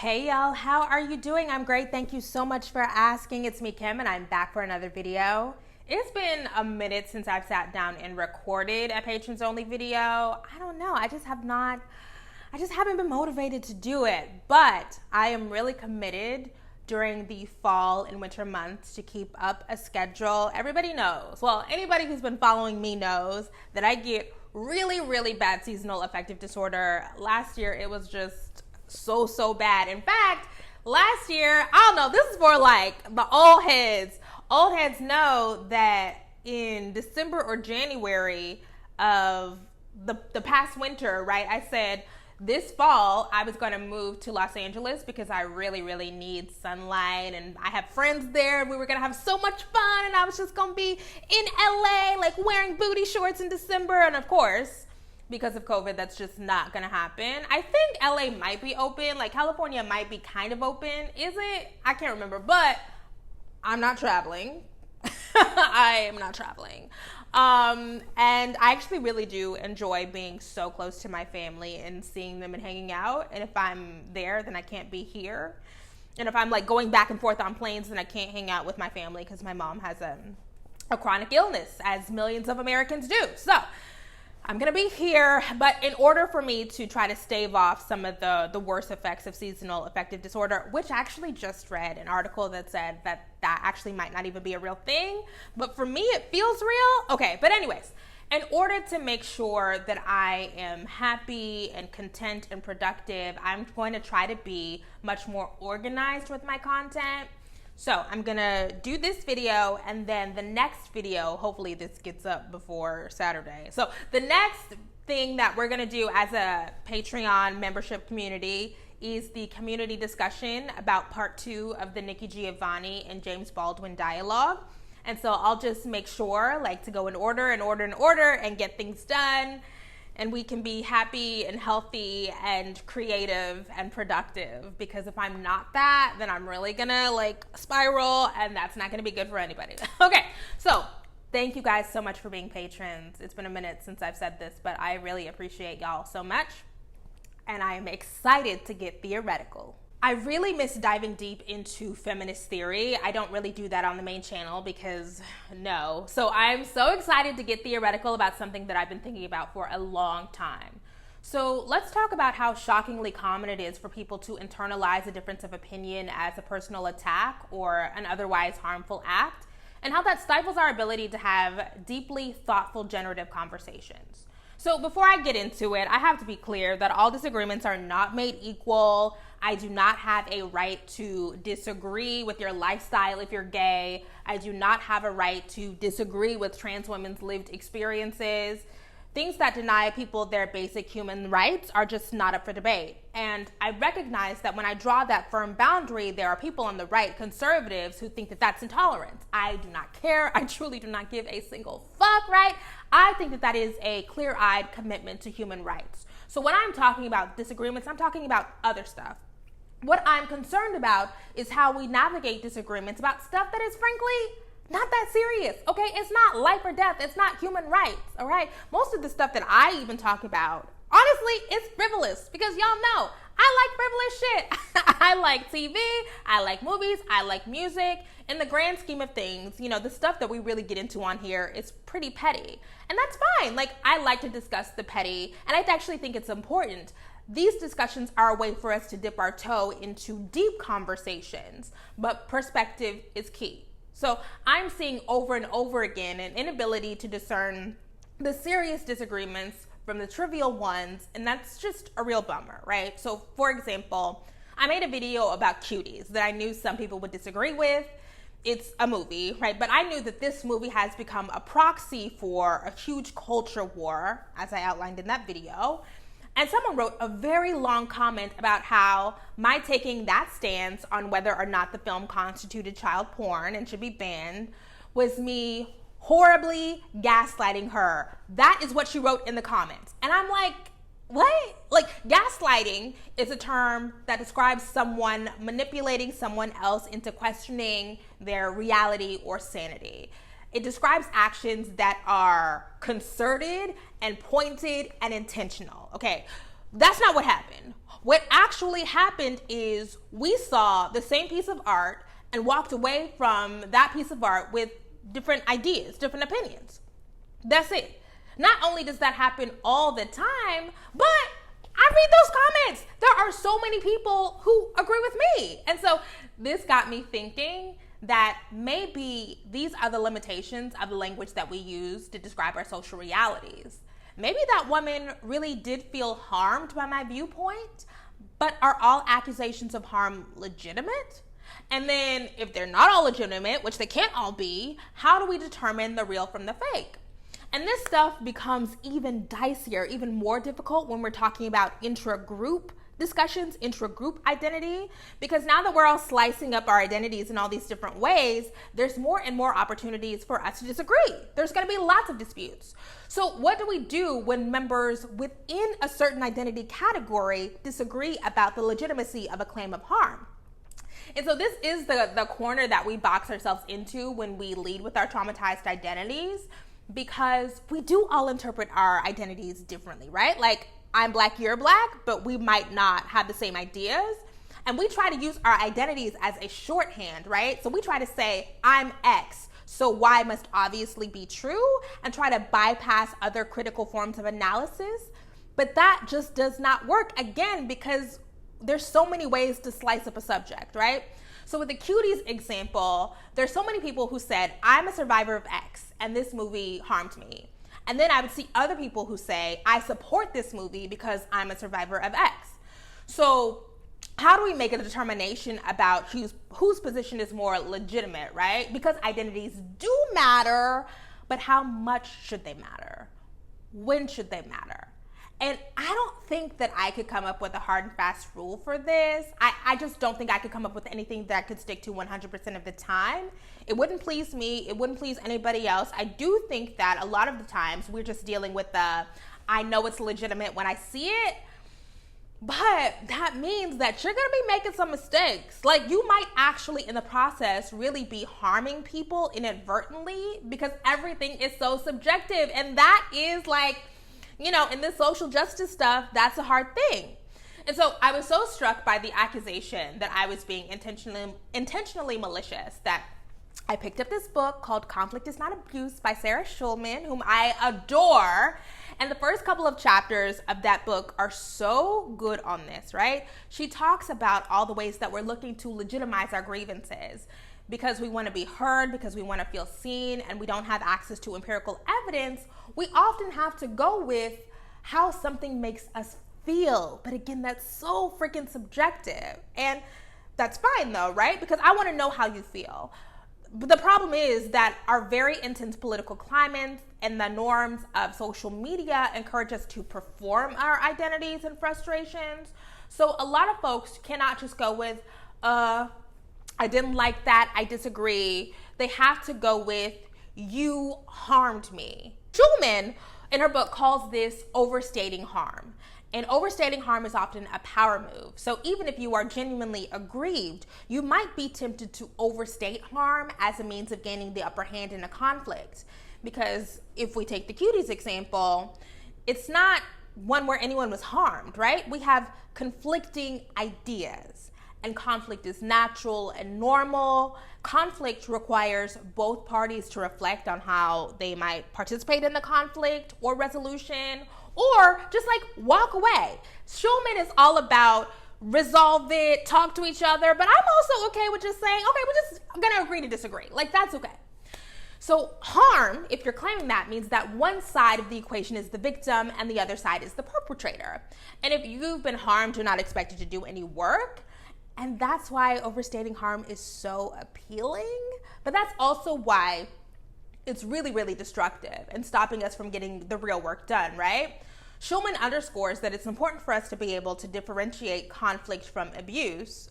Hey y'all, how are you doing? I'm great. Thank you so much for asking. It's me, Kim, and I'm back for another video. It's been a minute since I've sat down and recorded a patrons only video. I don't know. I just haven't been motivated to do it, but I am really committed during the fall and winter months to keep up a schedule. Everybody knows, well, anybody who's been following me knows that I get really bad seasonal affective disorder. Last year, it was just so bad. In fact, last year, I don't know, this is for like the old heads. Old heads know that in December or January of the past winter, right, I said this fall I was going to move to Los Angeles because I really need sunlight, and I have friends there, and we were going to have so much fun, and I was just going to be in LA like wearing booty shorts in December. And of course, because of COVID, that's just not gonna happen. I think LA might be open, like California might be kind of open. Is it? I can't remember, but I'm not traveling. I am not traveling. And I actually really do enjoy being so close to my family and seeing them and hanging out. And if I'm there, then I can't be here. And if I'm like going back and forth on planes, then I can't hang out with my family because my mom has a chronic illness, as millions of Americans do. So I'm going to be here, but in order for me to try to stave off some of the worst effects of seasonal affective disorder, which I actually just read an article that said that actually might not even be a real thing, but for me it feels real. Okay, but anyways, in order to make sure that I am happy and content and productive, I'm going to try to be much more organized with my content. So I'm gonna do this video, and then the next video, hopefully this gets up before Saturday. So the next thing that we're gonna do as a Patreon membership community is the community discussion about part 2 of the Nikki Giovanni and James Baldwin dialogue. And so I'll just make sure like to go in order and get things done, and we can be happy and healthy and creative and productive, because if I'm not that, then I'm really gonna like spiral, and that's not gonna be good for anybody. Okay, so thank you guys so much for being patrons. It's been a minute since I've said this, but I really appreciate y'all so much, and I am excited to get theoretical. I really miss diving deep into feminist theory. I don't really do that on the main channel because no. So I'm so excited to get theoretical about something that I've been thinking about for a long time. So let's talk about how shockingly common it is for people to internalize a difference of opinion as a personal attack or an otherwise harmful act, and how that stifles our ability to have deeply thoughtful, generative conversations. So before I get into it, I have to be clear that all disagreements are not made equal. I do not have a right to disagree with your lifestyle if you're gay. I do not have a right to disagree with trans women's lived experiences. Things that deny people their basic human rights are just not up for debate. And I recognize that when I draw that firm boundary, there are people on the right, conservatives, who think that that's intolerance. I do not care. I truly do not give a single fuck, right? I think that that is a clear-eyed commitment to human rights. So when I'm talking about disagreements, I'm talking about other stuff. What I'm concerned about is how we navigate disagreements about stuff that is frankly not that serious, okay? It's not life or death. It's not human rights, all right? Most of the stuff that I even talk about, honestly, it's frivolous, because y'all know I like frivolous shit. I like TV, I like movies, I like music. In the grand scheme of things, you know, the stuff that we really get into on here is pretty petty. And that's fine. Like, I like to discuss the petty, and I actually think it's important. These discussions are a way for us to dip our toe into deep conversations, but perspective is key. So I'm seeing over and over again an inability to discern the serious disagreements from the trivial ones, and that's just a real bummer, right? So for example, I made a video about Cuties that I knew some people would disagree with. It's a movie, right? But I knew that this movie has become a proxy for a huge culture war, as I outlined in that video. And someone wrote a very long comment about how my taking that stance on whether or not the film constituted child porn and should be banned was me horribly gaslighting her. That is what she wrote in the comments. And I'm like, what? Like, gaslighting is a term that describes someone manipulating someone else into questioning their reality or sanity. It describes actions that are concerted and pointed and intentional. Okay, that's not what happened. What actually happened is we saw the same piece of art and walked away from that piece of art with different ideas, different opinions. That's it. Not only does that happen all the time, but I read those comments. There are so many people who agree with me. And so this got me thinking that maybe these are the limitations of the language that we use to describe our social realities. Maybe that woman really did feel harmed by my viewpoint, but are all accusations of harm legitimate? And then if they're not all legitimate, which they can't all be, how do we determine the real from the fake? And this stuff becomes even dicier, even more difficult when we're talking about intra-group discussions, intra-group identity, because now that we're all slicing up our identities in all these different ways, there's more and more opportunities for us to disagree. There's going to be lots of disputes. So what do we do when members within a certain identity category disagree about the legitimacy of a claim of harm? And so this is the corner that we box ourselves into when we lead with our traumatized identities, because we do all interpret our identities differently, right? Like, I'm Black, you're Black, but we might not have the same ideas. And we try to use our identities as a shorthand, right? So we try to say, I'm X, so Y must obviously be true, and try to bypass other critical forms of analysis. But that just does not work, again, because there's so many ways to slice up a subject, right? So with the Cuties example, there's so many people who said, I'm a survivor of X, and this movie harmed me. And then I would see other people who say, I support this movie because I'm a survivor of X. So how do we make a determination about whose position is more legitimate, right? Because identities do matter, but how much should they matter? When should they matter? And I don't think that I could come up with a hard and fast rule for this. I just don't think I could come up with anything that I could stick to 100% of the time. It wouldn't please me. It wouldn't please anybody else. I do think that a lot of the times we're just dealing with I know it's legitimate when I see it, but that means that you're gonna be making some mistakes. Like, you might actually in the process really be harming people inadvertently, because everything is so subjective. And that is like, you know, in this social justice stuff, that's a hard thing. And so I was so struck by the accusation that I was being intentionally malicious that I picked up this book called Conflict is Not Abuse by Sarah Schulman, whom I adore. And the first couple of chapters of that book are so good on this, right? She talks about all the ways that we're looking to legitimize our grievances because we want to be heard, because we want to feel seen, and we don't have access to empirical evidence. We often have to go with how something makes us feel. But again, that's so freaking subjective. And that's fine though, right? Because I want to know how you feel. But the problem is that our very intense political climate and the norms of social media encourage us to perform our identities and frustrations. So a lot of folks cannot just go with, I didn't like that, I disagree. They have to go with, you harmed me. Schulman, in her book, calls this overstating harm. And overstating harm is often a power move. So even if you are genuinely aggrieved, you might be tempted to overstate harm as a means of gaining the upper hand in a conflict. Because if we take the Cuties example, it's not one where anyone was harmed, right? We have conflicting ideas, and conflict is natural and normal. Conflict requires both parties to reflect on how they might participate in the conflict or resolution, or just like walk away. Schulman is all about resolve it, talk to each other, but I'm also okay with just saying, okay, we're just gonna agree to disagree. Like, that's okay. So harm, if you're claiming that, means that one side of the equation is the victim and the other side is the perpetrator. And if you've been harmed, you're not expected to do any work. And that's why overstating harm is so appealing. But that's also why it's really, really destructive and stopping us from getting the real work done, right? Schulman underscores that it's important for us to be able to differentiate conflict from abuse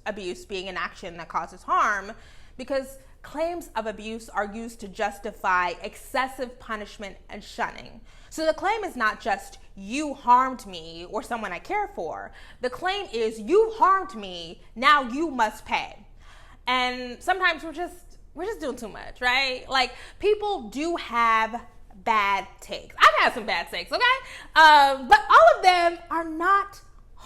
being an action that causes harm, because claims of abuse are used to justify excessive punishment and shunning. So the claim is not just, you harmed me or someone I care for. The claim is, you harmed me, now you must pay. And sometimes we're just doing too much, right? Like, people do have bad takes. I've had some bad takes, okay? But all of them are not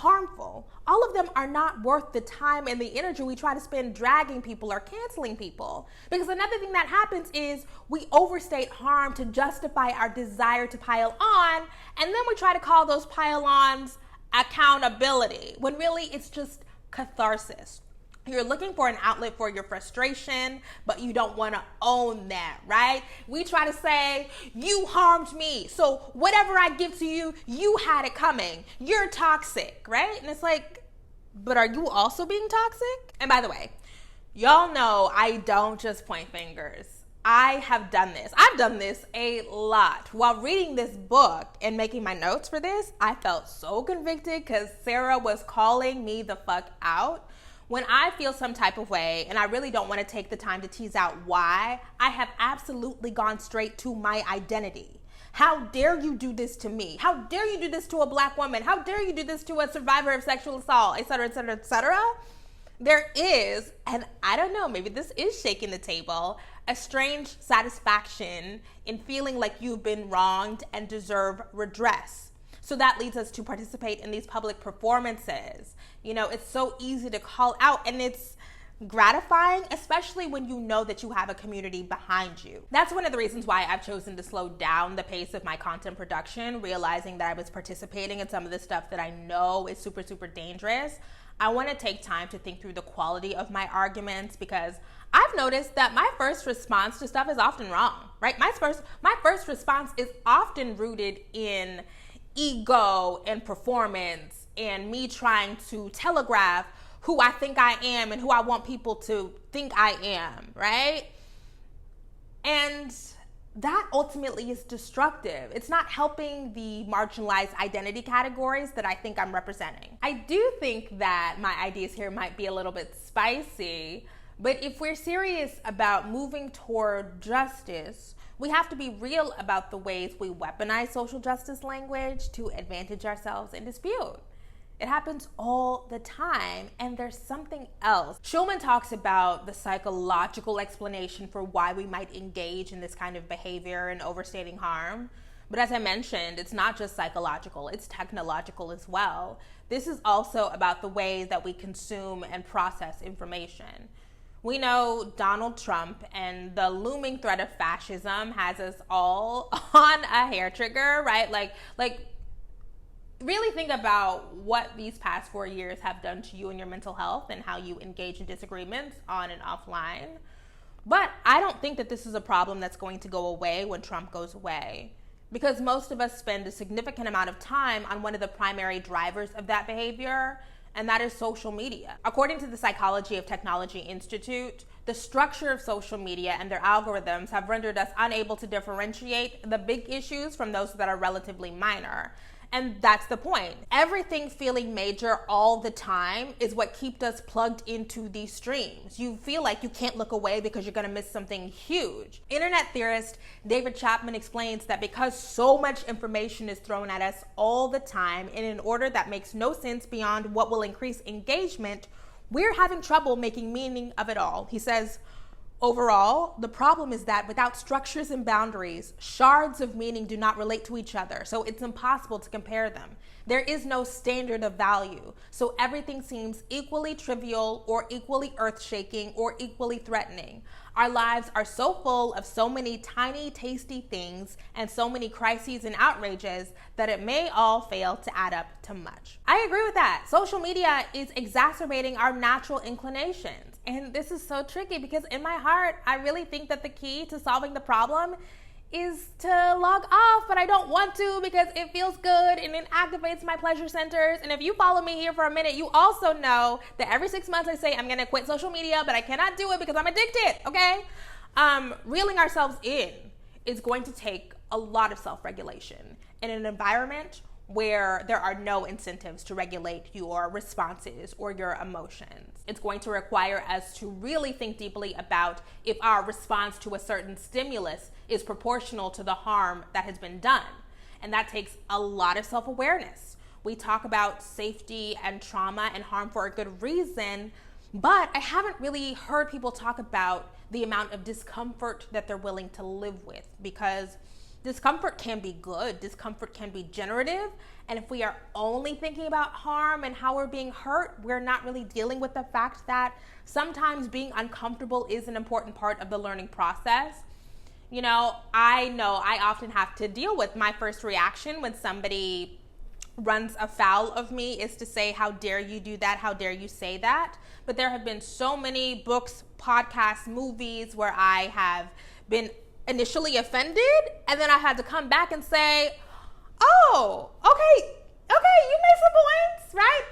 harmful. All of them are not worth the time and the energy we try to spend dragging people or canceling people. Because another thing that happens is we overstate harm to justify our desire to pile on, and then we try to call those pile-ons accountability, when really it's just catharsis. You're looking for an outlet for your frustration, but you don't want to own that, right? We try to say, you harmed me, so whatever I give to you, you had it coming. You're toxic, right? And it's like, but are you also being toxic? And by the way, y'all know I don't just point fingers. I have done this. I've done this a lot. While reading this book and making my notes for this, I felt so convicted because Sarah was calling me the fuck out. When I feel some type of way and I really don't want to take the time to tease out why, I have absolutely gone straight to my identity. How dare you do this to me? How dare you do this to a Black woman? How dare you do this to a survivor of sexual assault, et cetera, et cetera, et cetera? There is, and I don't know, maybe this is shaking the table, a strange satisfaction in feeling like you've been wronged and deserve redress. So that leads us to participate in these public performances. You know, it's so easy to call out, and it's gratifying, especially when you know that you have a community behind you. That's one of the reasons why I've chosen to slow down the pace of my content production, realizing that I was participating in some of the stuff that I know is super, super dangerous. I want to take time to think through the quality of my arguments, because I've noticed that my first response to stuff is often wrong, right? My first response is often rooted in ego and performance and me trying to telegraph who I think I am and who I want people to think I am, right? And that ultimately is destructive. It's not helping the marginalized identity categories that I think I'm representing. I do think that my ideas here might be a little bit spicy, but if we're serious about moving toward justice, we have to be real about the ways we weaponize social justice language to advantage ourselves in dispute. It happens all the time, and there's something else. Schulman talks about the psychological explanation for why we might engage in this kind of behavior and overstating harm. But as I mentioned, it's not just psychological, it's technological as well. This is also about the ways that we consume and process information. We know Donald Trump and the looming threat of fascism has us all on a hair trigger, right? Like really think about what these past 4 years have done to you and your mental health and how you engage in disagreements on and offline. But I don't think that this is a problem that's going to go away when Trump goes away, because most of us spend a significant amount of time on one of the primary drivers of that behavior, and that is social media. According to the Psychology of Technology Institute, the structure of social media and their algorithms have rendered us unable to differentiate the big issues from those that are relatively minor. And that's the point. Everything feeling major all the time is what keeps us plugged into these streams. You feel like you can't look away because you're gonna miss something huge. Internet theorist David Chapman explains that because so much information is thrown at us all the time in an order that makes no sense beyond what will increase engagement, we're having trouble making meaning of it all. He says, overall, the problem is that without structures and boundaries, shards of meaning do not relate to each other, so it's impossible to compare them. There is no standard of value, so everything seems equally trivial or equally earth-shaking or equally threatening. Our lives are so full of so many tiny, tasty things and so many crises and outrages that it may all fail to add up to much. I agree with that. Social media is exacerbating our natural inclinations. And this is so tricky because in my heart, I really think that the key to solving the problem is to log off, but I don't want to because it feels good and it activates my pleasure centers. And if you follow me here for a minute, you also know that every 6 months I say I'm gonna quit social media, but I cannot do it because I'm addicted, okay? Reeling ourselves in is going to take a lot of self-regulation in an environment where there are no incentives to regulate your responses or your emotions. It's going to require us to really think deeply about if our response to a certain stimulus is proportional to the harm that has been done. And that takes a lot of self-awareness. We talk about safety and trauma and harm for a good reason, but I haven't really heard people talk about the amount of discomfort that they're willing to live with, because discomfort can be good. Discomfort can be generative. And if we are only thinking about harm and how we're being hurt, we're not really dealing with the fact that sometimes being uncomfortable is an important part of the learning process. You know I often have to deal with my first reaction when somebody runs afoul of me is to say, how dare you do that? How dare you say that? But there have been so many books, podcasts, movies where I have been initially offended, and then I had to come back and say, oh, okay, you made some points, right?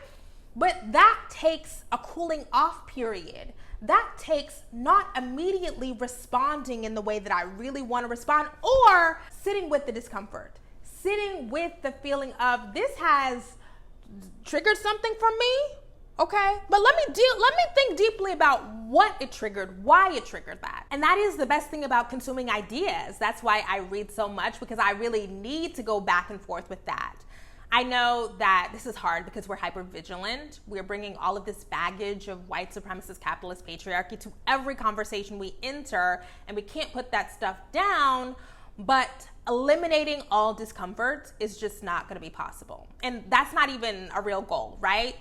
But that takes a cooling off period. That takes not immediately responding in the way that I really want to respond, or sitting with the discomfort, sitting with the feeling of this has triggered something for me. Okay, but let me think deeply about what it triggered, why it triggered that. And that is the best thing about consuming ideas. That's why I read so much, because I really need to go back and forth with that. I know that this is hard because we're hyper vigilant. We're bringing all of this baggage of white supremacist capitalist patriarchy to every conversation we enter, and we can't put that stuff down, but eliminating all discomfort is just not going to be possible. And that's not even a real goal, right?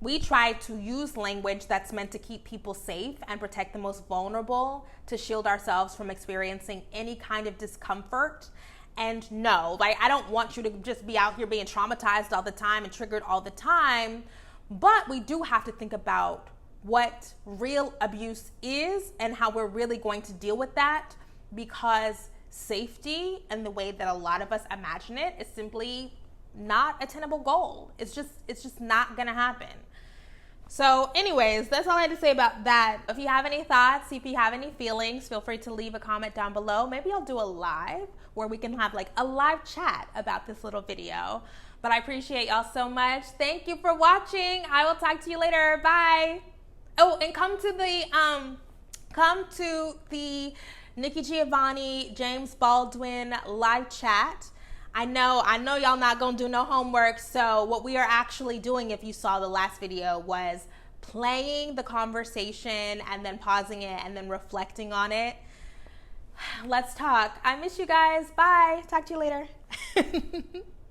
We try to use language that's meant to keep people safe and protect the most vulnerable, to shield ourselves from experiencing any kind of discomfort. And no, like, I don't want you to just be out here being traumatized all the time and triggered all the time. But we do have to think about what real abuse is and how we're really going to deal with that, because safety and the way that a lot of us imagine it is simply not a tenable goal. It's just not gonna happen. So anyways, that's all I had to say about that. If you have any thoughts, if you have any feelings, feel free to leave a comment down below. Maybe I'll do a live where we can have like a live chat about this little video. But I appreciate y'all so much. Thank you for watching. I will talk to you later. Bye. Oh, and come to the Nikki Giovanni, James Baldwin live chat. I know y'all not gonna do no homework, so what we are actually doing, if you saw the last video, was playing the conversation and then pausing it and then reflecting on it. Let's talk. I miss you guys. Bye. Talk to you later.